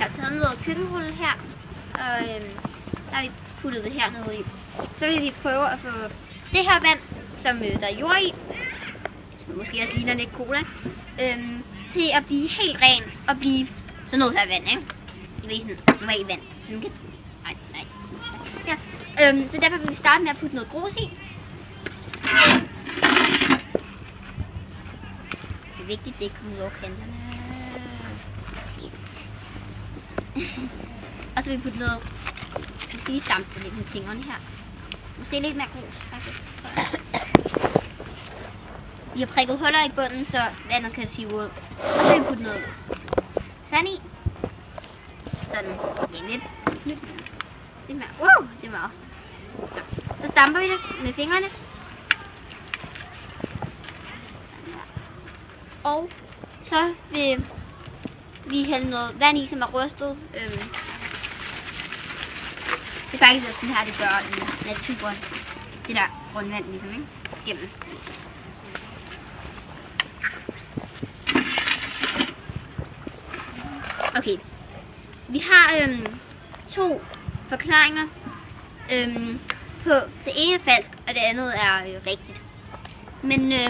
Jeg har taget noget køkkenrulle her, og der har vi puttet det her ned i. Så vil vi prøve at få det her vand, som der er jord i, måske også ligner lidt cola, til at blive helt ren og blive sådan noget her vand, ikke? Det bliver sådan normalt vand. Sådan kan... Nej. Ja. Så derfor vil vi starte med at putte noget grus i. Det er vigtigt, det ikke kommer ud over kanterne. Og så vil vi putte noget... Vi skal lige stampe lidt med fingrene her. Måske lidt mere grus, faktisk. Vi har prikket huller i bunden, så vandet kan sive ud. Og så vil vi putte noget sand i. Sådan, ja, lidt mere. Det er meget. Så stamper vi det med fingrene. Og så vil vi hælde noget vand i, som er rystet. Det er faktisk også sådan her, det gør i naturen. Det der grundvand ligesom, ikke? Gennem. Okay. Vi har 2 forklaringer. På det ene er falsk, og det andet er rigtigt. Men ja.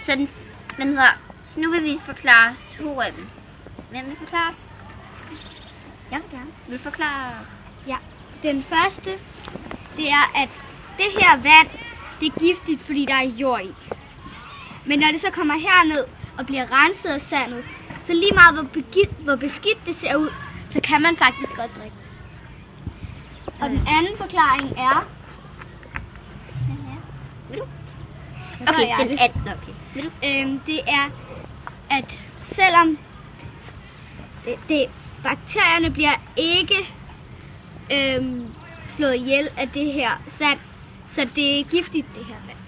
Sådan, så nu vil vi forklare 2 af dem. Hvem vil forklare? Jeg vil gerne. Vil du forklare? Ja. Den første, det er, at det her vand, det er giftigt, fordi der er jord i. Men når det så kommer herned og bliver renset af sandet, så lige meget hvor beskidt det ser ud, så kan man faktisk godt drikke det. Og den anden forklaring er... Okay, det er, at selvom bakterierne bliver ikke slået ihjel af det her sand, så det er giftigt, det her vand.